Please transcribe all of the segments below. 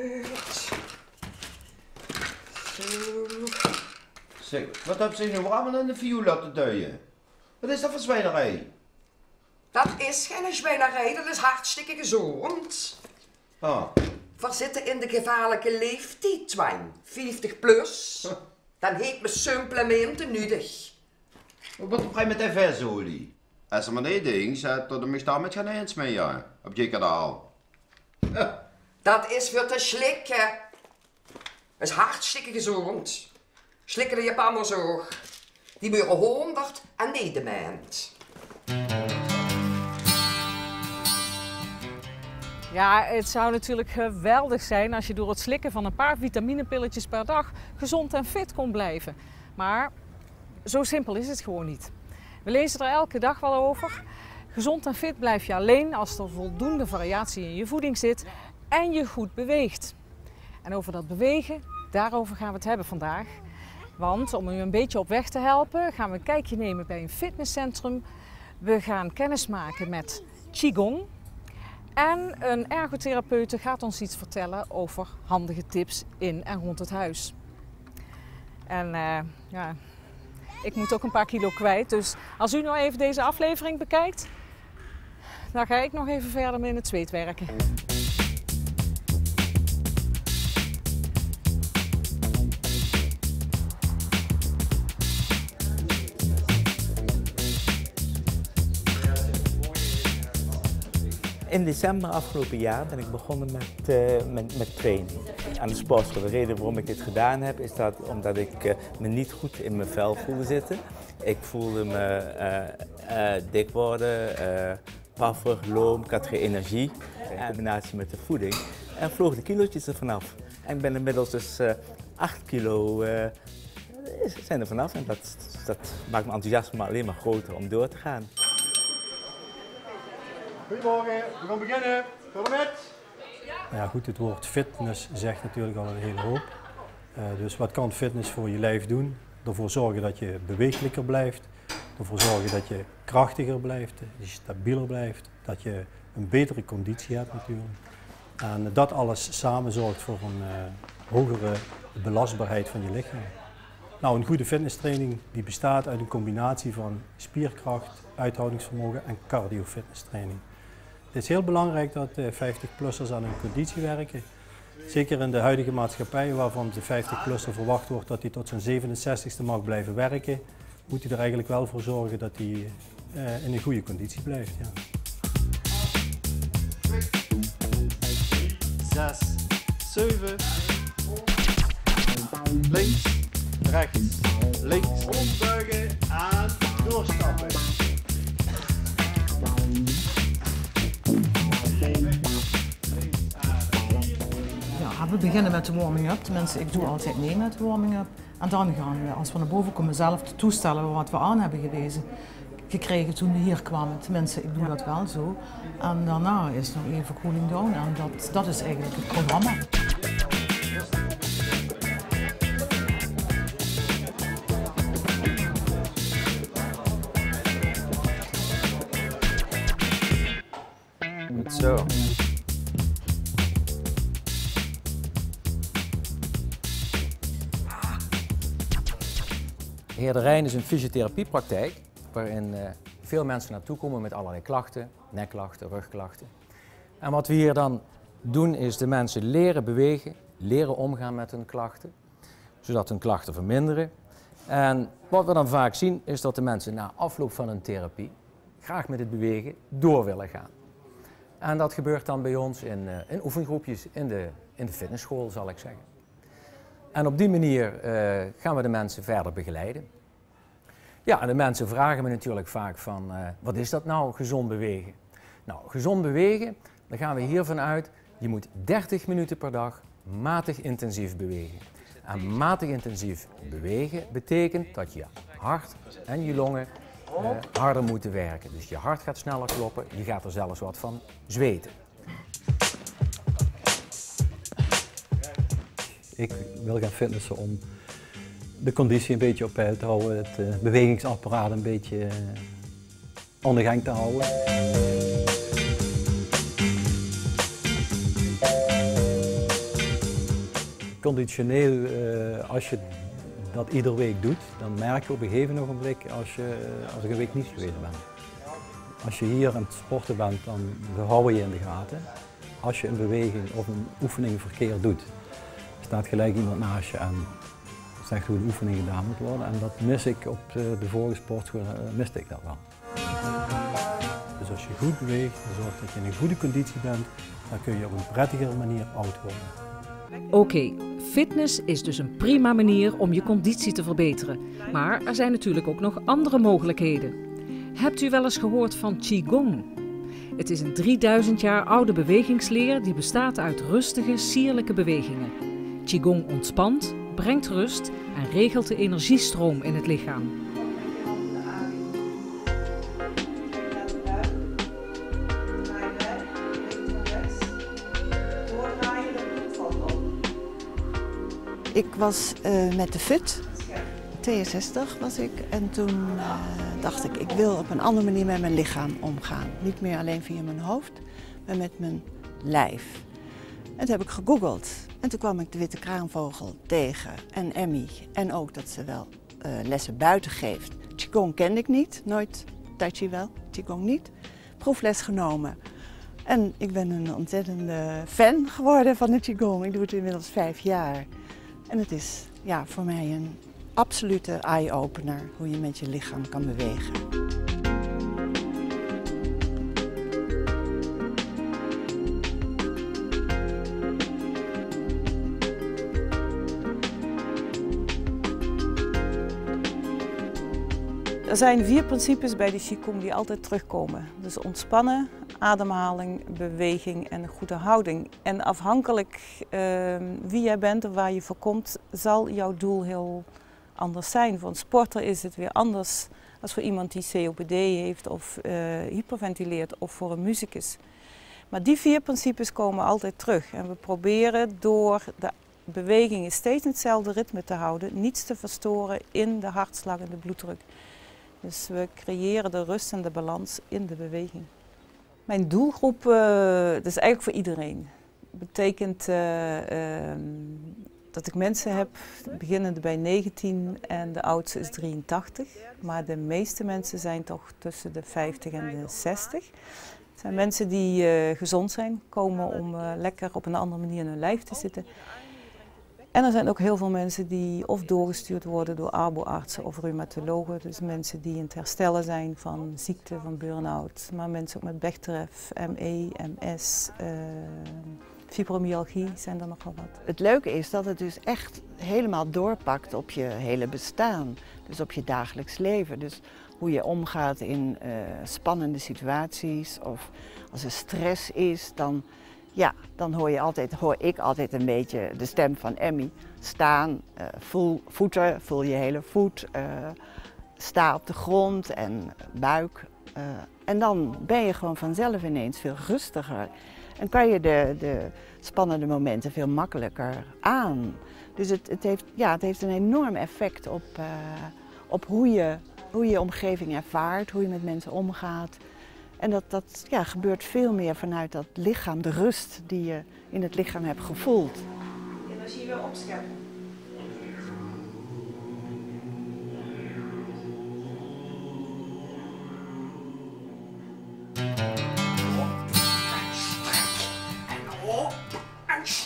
uit. Zo. Zeg, wat heb ze nu allemaal in de viool laten duien? Wat is dat voor zwijnerij? Dat is geen zwijnerij, dat is hartstikke gezond. Ah. We zitten in de gevaarlijke leeftijd, Twan. 50 plus. Dan heeft me supplementen nodig. Wat ga je met de versolie? Als er maar één ding zet, dan moet je daar met geen eens mee, ja. Op je kanaal. Dat is voor te slikken. Dat is hartstikke gezond. Slikken de Japanners ook. Die moeten 100 en niet de maand. Ja, het zou natuurlijk geweldig zijn als je door het slikken van een paar vitaminepilletjes per dag gezond en fit kon blijven. Maar zo simpel is het gewoon niet. We lezen er elke dag wel over. Gezond en fit blijf je alleen als er voldoende variatie in je voeding zit en je goed beweegt. En over dat bewegen, daarover gaan we het hebben vandaag. Want om u een beetje op weg te helpen, gaan we een kijkje nemen bij een fitnesscentrum. We gaan kennis maken met Qigong. En een ergotherapeute gaat ons iets vertellen over handige tips in en rond het huis. En ja, ik moet ook een paar kilo kwijt. Dus als u nou even deze aflevering bekijkt, dan ga ik nog even verder met in het zweet werken. In december afgelopen jaar ben ik begonnen met trainen aan de sportschool. De reden waarom ik dit gedaan heb is dat omdat ik me niet goed in mijn vel voelde zitten. Ik voelde me dik worden, pafferig, loom, ik had geen energie. In combinatie met de voeding en vlogen de kilootjes er vanaf. En ik ben inmiddels dus 8 kilo zijn er vanaf en dat maakt mijn enthousiasme alleen maar groter om door te gaan. Goedemorgen, we gaan beginnen. Tot en met. Ja goed, het woord fitness zegt natuurlijk al een hele hoop. Dus wat kan fitness voor je lijf doen? Ervoor zorgen dat je bewegelijker blijft. Ervoor zorgen dat je krachtiger blijft, dat je stabieler blijft. Dat je een betere conditie hebt natuurlijk. En dat alles samen zorgt voor een hogere belastbaarheid van je lichaam. Nou, een goede fitnesstraining die bestaat uit een combinatie van spierkracht, uithoudingsvermogen en cardio-fitnesstraining. Het is heel belangrijk dat 50-plussers aan hun conditie werken. Zeker in de huidige maatschappij, waarvan de 50-plusser verwacht wordt dat hij tot zijn 67ste mag blijven werken, moet hij er eigenlijk wel voor zorgen dat hij in een goede conditie blijft. Ja. 6, 7, links, rechts, links, ombuigen en doorstappen. Ja, we beginnen met de warming-up. Tenminste, ik doe altijd mee met de warming-up. En dan gaan we, als we naar boven komen, zelf de toestellen wat we aan hebben gekregen toen we hier kwamen. Tenminste, ik doe dat wel zo. En daarna is nog even cooling down en dat is eigenlijk het programma. Goed zo. Heer de Rijn is een fysiotherapiepraktijk waarin veel mensen naartoe komen met allerlei klachten, nekklachten, rugklachten. En wat we hier dan doen is de mensen leren bewegen, leren omgaan met hun klachten, zodat hun klachten verminderen. En wat we dan vaak zien is dat de mensen na afloop van een therapie graag met het bewegen door willen gaan. En dat gebeurt dan bij ons in oefengroepjes in de fitnessschool, zal ik zeggen. En op die manier gaan we de mensen verder begeleiden. Ja, en de mensen vragen me natuurlijk vaak van, wat is dat nou, gezond bewegen? Nou, gezond bewegen, daar gaan we hiervan uit, je moet 30 minuten per dag matig intensief bewegen. En matig intensief bewegen betekent dat je hart en je longen harder moeten werken. Dus je hart gaat sneller kloppen, je gaat er zelfs wat van zweten. Ik wil gaan fitnessen om de conditie een beetje op peil te houden, het bewegingsapparaat een beetje aan de gang te houden. Conditioneel, als je dat iedere week doet, dan merk je op een gegeven ogenblik als ik een week niet geweest ben. Als je hier aan het sporten bent, dan houden je in de gaten. Als je een beweging of een oefening verkeerd doet, staat gelijk iemand naast je en zegt hoe de oefening gedaan moet worden. En dat mis ik op de vorige sportschool, miste ik dat wel. Dus als je goed beweegt en zorgt dat je in een goede conditie bent, dan kun je op een prettigere manier oud worden. Oké, fitness is dus een prima manier om je conditie te verbeteren. Maar er zijn natuurlijk ook nog andere mogelijkheden. Hebt u wel eens gehoord van Qigong? Het is een 3000 jaar oude bewegingsleer die bestaat uit rustige, sierlijke bewegingen. Qigong ontspant, brengt rust en regelt de energiestroom in het lichaam. Ik was met de FUT, 62 was ik, en toen dacht ik wil op een andere manier met mijn lichaam omgaan. Niet meer alleen via mijn hoofd, maar met mijn lijf. En toen heb ik gegoogeld en toen kwam ik de witte kraanvogel tegen en Emmy. En ook dat ze wel lessen buiten geeft. Qigong kende ik niet, nooit Tai Chi wel, Qigong niet. Proefles genomen. En ik ben een ontzettende fan geworden van de Qigong. Ik doe het inmiddels 5 jaar. En het is ja, voor mij een absolute eye-opener hoe je met je lichaam kan bewegen. Er zijn 4 principes bij de Qigong die altijd terugkomen. Dus ontspannen, ademhaling, beweging en een goede houding. En afhankelijk wie jij bent of waar je voor komt, zal jouw doel heel anders zijn. Voor een sporter is het weer anders dan voor iemand die COPD heeft of hyperventileert of voor een muzikus. Maar die 4 principes komen altijd terug. En we proberen door de bewegingen steeds hetzelfde ritme te houden, niets te verstoren in de hartslag en de bloeddruk. Dus we creëren de rust en de balans in de beweging. Mijn doelgroep, dat is eigenlijk voor iedereen. Dat betekent dat ik mensen heb, beginnende bij 19 en de oudste is 83. Maar de meeste mensen zijn toch tussen de 50 en de 60. Het zijn mensen die gezond zijn, komen om lekker op een andere manier in hun lijf te zitten. En er zijn ook heel veel mensen die of doorgestuurd worden door arboartsen of reumatologen. Dus mensen die in het herstellen zijn van ziekte, van burn-out. Maar mensen ook met Bechterew, ME, MS, fibromyalgie zijn er nogal wat. Het leuke is dat het dus echt helemaal doorpakt op je hele bestaan. Dus op je dagelijks leven. Dus hoe je omgaat in spannende situaties of als er stress is, dan hoor ik altijd een beetje de stem van Emmy. Staan, voel voeten, voel je hele voet, sta op de grond en buik. En dan ben je gewoon vanzelf ineens veel rustiger. En kan je de spannende momenten veel makkelijker aan. Dus het heeft een enorm effect op hoe je omgeving ervaart, hoe je met mensen omgaat. En dat gebeurt veel meer vanuit dat lichaam, de rust die je in het lichaam hebt gevoeld. Energie weer opscheppen.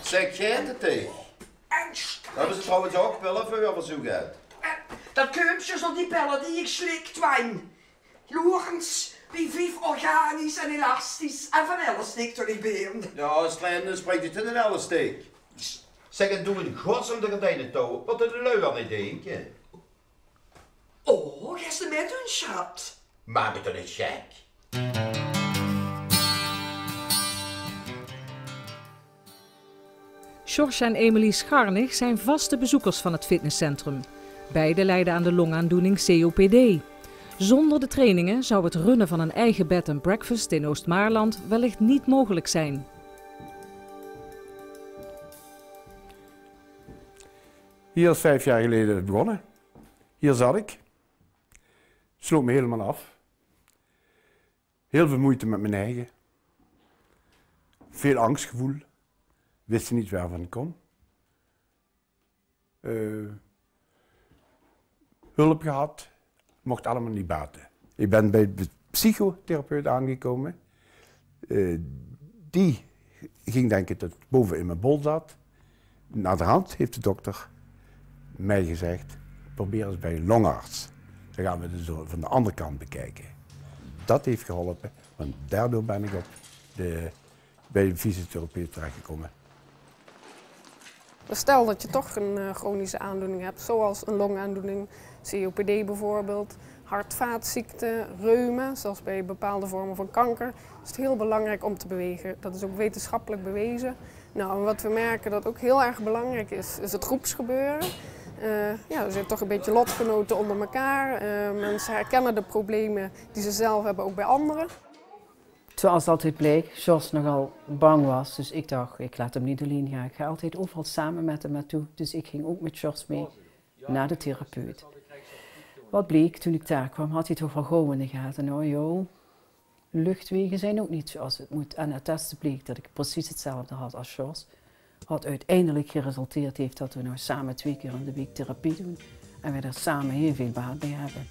Zeg jij het tegen? Dat hebben ze trouwens ook pillen voor je verzoek uit. Dat keupje zo die pillen die ik slik, Twijn. Lorenz, wie vief organisch en elastisch en van alles stikt door die been. Ja, als klein spreekt het in een ellesteek. Zeg, het doe in gods om de gordijnen touwen. Wat de lui aan het denken. Oh, gisteren met hun schat. Maak het dan niet gek. George en Emily Scharnig zijn vaste bezoekers van het fitnesscentrum. Beiden lijden aan de longaandoening COPD. Zonder de trainingen zou het runnen van een eigen bed and breakfast in Oost-Maarland wellicht niet mogelijk zijn. Hier is 5 jaar geleden begonnen. Hier zat ik. Sloot me helemaal af. Heel veel moeite met mijn eigen. Veel angstgevoel. Wist niet waarvan ik kom. hulp gehad, mocht allemaal niet baten. Ik ben bij de psychotherapeut aangekomen. Die ging denken dat het boven in mijn bol zat. Na de hand heeft de dokter mij gezegd, probeer eens bij een longarts. Dan gaan we het zo van de andere kant bekijken. Dat heeft geholpen, want daardoor ben ik bij de fysiotherapeut terechtgekomen. Stel dat je toch een chronische aandoening hebt, zoals een longaandoening, COPD bijvoorbeeld, hart-vaatziekten, reuma, zelfs bij bepaalde vormen van kanker, is het heel belangrijk om te bewegen. Dat is ook wetenschappelijk bewezen. Nou, en wat we merken dat ook heel erg belangrijk is, is het groepsgebeuren. Er zijn toch een beetje lotgenoten onder elkaar. Mensen herkennen de problemen die ze zelf hebben ook bij anderen. Zoals altijd bleek, Jos nogal bang was, dus ik dacht, ik laat hem niet alleen gaan. Ik ga altijd overal samen met hem naartoe, dus ik ging ook met Jos mee naar de therapeut. Wat bleek, toen ik daar kwam, had hij toch wel gauw in de gaten. Nou joh, luchtwegen zijn ook niet zoals het moet. En het testen bleek dat ik precies hetzelfde had als Jos. Wat uiteindelijk geresulteerd heeft dat we nou samen 2 keer in de week therapie doen. En we daar samen heel veel baat bij hebben.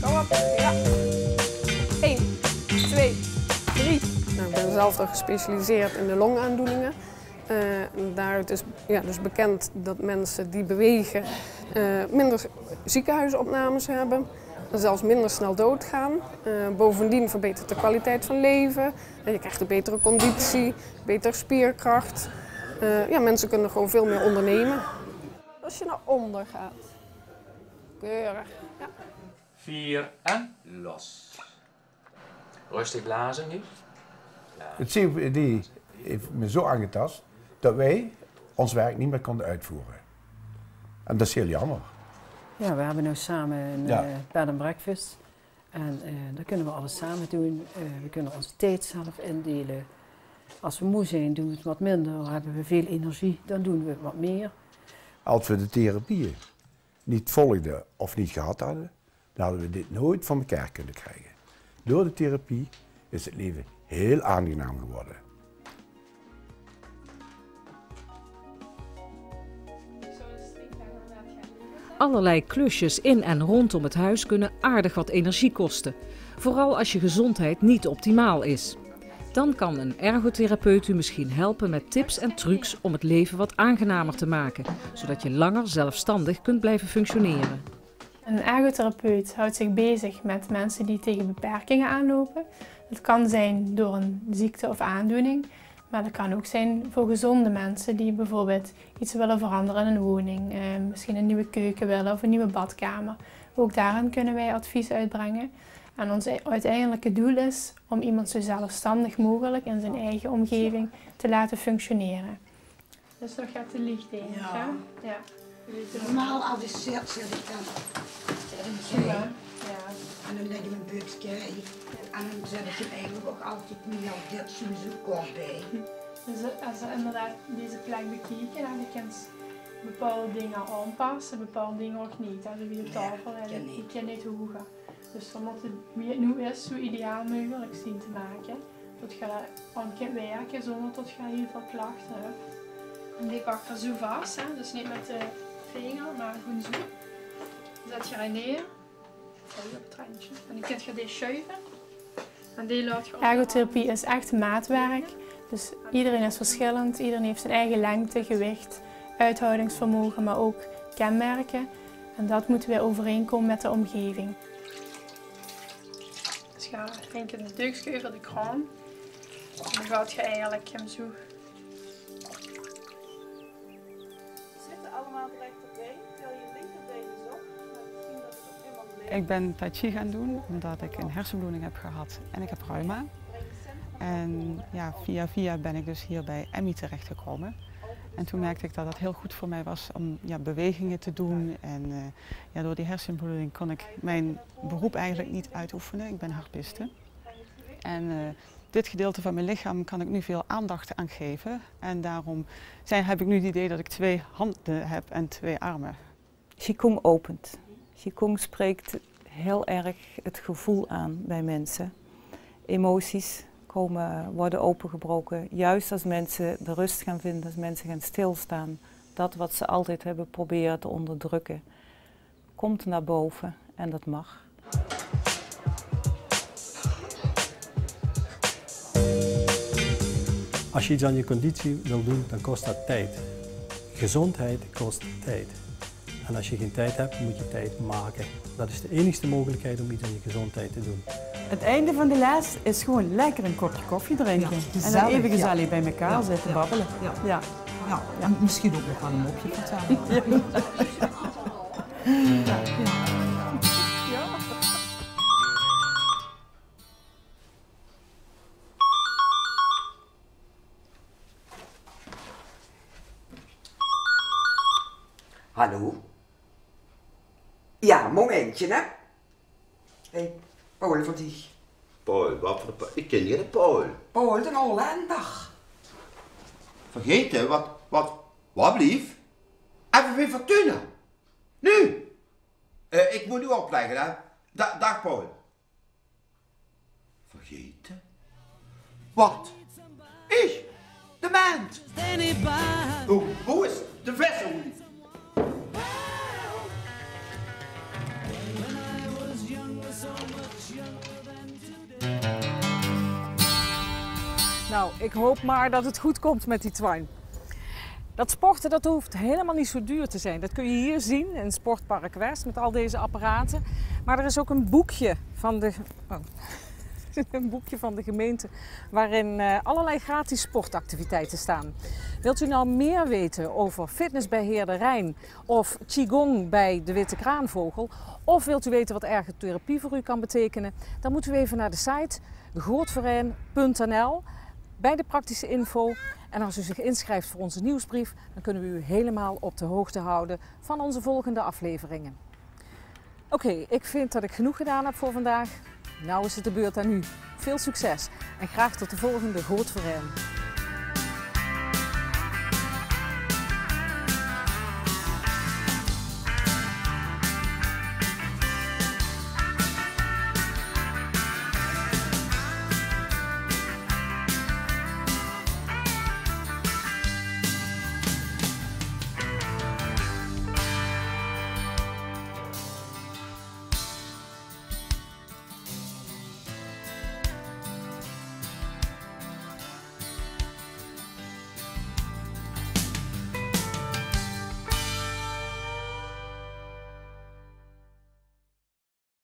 Kom op, ja. 1, 2, 3. Nou, ik ben zelf dan gespecialiseerd in de longaandoeningen. Daaruit is dus bekend dat mensen die bewegen minder ziekenhuisopnames hebben. Zelfs minder snel doodgaan. Bovendien verbetert de kwaliteit van leven. Je krijgt een betere conditie, betere spierkracht. Mensen kunnen gewoon veel meer ondernemen. Als je naar onder gaat. Keurig. Ja. 4 en los. Rustig blazen nu. Het COPD heeft me zo aangetast dat wij ons werk niet meer konden uitvoeren. En dat is heel jammer. Ja, we hebben nu samen een bed and breakfast. En dan kunnen we alles samen doen. We kunnen onze tijd zelf indelen. Als we moe zijn, doen we het wat minder. Hebben we veel energie, dan doen we wat meer. Als we de therapieën niet volgden of niet gehad hadden, dan hadden we dit nooit van elkaar kunnen krijgen. Door de therapie is het leven heel aangenaam geworden. Allerlei klusjes in en rondom het huis kunnen aardig wat energie kosten. Vooral als je gezondheid niet optimaal is. Dan kan een ergotherapeut u misschien helpen met tips en trucs om het leven wat aangenamer te maken, zodat je langer zelfstandig kunt blijven functioneren. Een ergotherapeut houdt zich bezig met mensen die tegen beperkingen aanlopen. Dat kan zijn door een ziekte of aandoening, maar dat kan ook zijn voor gezonde mensen die bijvoorbeeld iets willen veranderen in een woning. Misschien een nieuwe keuken willen of een nieuwe badkamer. Ook daarin kunnen wij advies uitbrengen. En ons uiteindelijke doel is om iemand zo zelfstandig mogelijk in zijn eigen omgeving te laten functioneren. Dus dat gaat de licht in. Ja. Normaal als ik zit ik dan en dan leg ik mijn buikje en dan zet ik hem eigenlijk ook altijd niet al dit zo kort bij. Dus als we inderdaad deze plek bekijken, dan kan je bepaalde dingen aanpassen, bepaalde dingen ook niet. Dus wie de tafel en die kan niet hoger. Dus dan moet het, wie het nu is, zo ideaal mogelijk zien te maken. Dat je aan kunt werken zonder dat je heel veel klachten hebt. En die pak je zo vast, hè? Dus niet met de vinger, maar gewoon zo. Zet je er neer. Op het randje. En dan kun je deze schuiven. En die laat je. Ergotherapie is echt maatwerk. Dus iedereen is verschillend. Iedereen heeft zijn eigen lengte, gewicht, uithoudingsvermogen, maar ook kenmerken. En dat moeten weer overeenkomen met de omgeving. Dus ga één keer de deuk over de kraan. En dan gaat je eigenlijk hem zo. Zitten allemaal direct op been. Til je linkerbeen eens op. Misschien dat het op iemand ligt. Ik ben Tai Chi gaan doen omdat ik een hersenbloeding heb gehad en ik heb reuma. En ja, via ben ik dus hier bij Emmy terechtgekomen. En toen merkte ik dat het heel goed voor mij was om bewegingen te doen. En door die hersenbloeding kon ik mijn beroep eigenlijk niet uitoefenen. Ik ben harpiste. En dit gedeelte van mijn lichaam kan ik nu veel aandacht aan geven. En daarom heb ik nu het idee dat ik 2 handen heb en 2 armen. Qigong opent. Qigong spreekt heel erg het gevoel aan bij mensen. Emoties worden opengebroken. Juist als mensen de rust gaan vinden, als mensen gaan stilstaan. Dat wat ze altijd hebben proberen te onderdrukken, komt naar boven en dat mag. Als je iets aan je conditie wil doen, dan kost dat tijd. Gezondheid kost tijd. En als je geen tijd hebt, moet je tijd maken. Dat is de enige mogelijkheid om iets aan je gezondheid te doen. Het einde van de les is gewoon lekker een kopje koffie drinken. En dan even gezellig bij elkaar zitten babbelen. Ja. En misschien ook nog wel een mopje vertellen. Hallo? Ja, momentje, hè? Hé, Paul van die. Paul, wat voor de Paul? Ik ken niet de Paul. Paul de Hollander. Vergeten? Wat blief? Even weer Fortuna. Nu! Ik moet nu opleggen, hè? Dag, Paul. Vergeten? Wat? Ik? De band? Hoe is de vessel? Nou, ik hoop maar dat het goed komt met die twine. Dat sporten, dat hoeft helemaal niet zo duur te zijn. Dat kun je hier zien in Sportpark West met al deze apparaten. Maar er is ook een boekje van de gemeente waarin allerlei gratis sportactiviteiten staan. Wilt u nou meer weten over fitness bij Heer de Rijn of Qigong bij de Witte Kraanvogel? Of wilt u weten wat ergotherapie voor u kan betekenen? Dan moet u even naar de site goortverein.nl bij de praktische info. En als u zich inschrijft voor onze nieuwsbrief, dan kunnen we u helemaal op de hoogte houden van onze volgende afleveringen. Oké, ik vind dat ik genoeg gedaan heb voor vandaag. Nou is het de beurt aan u. Veel succes en graag tot de volgende Goortverein.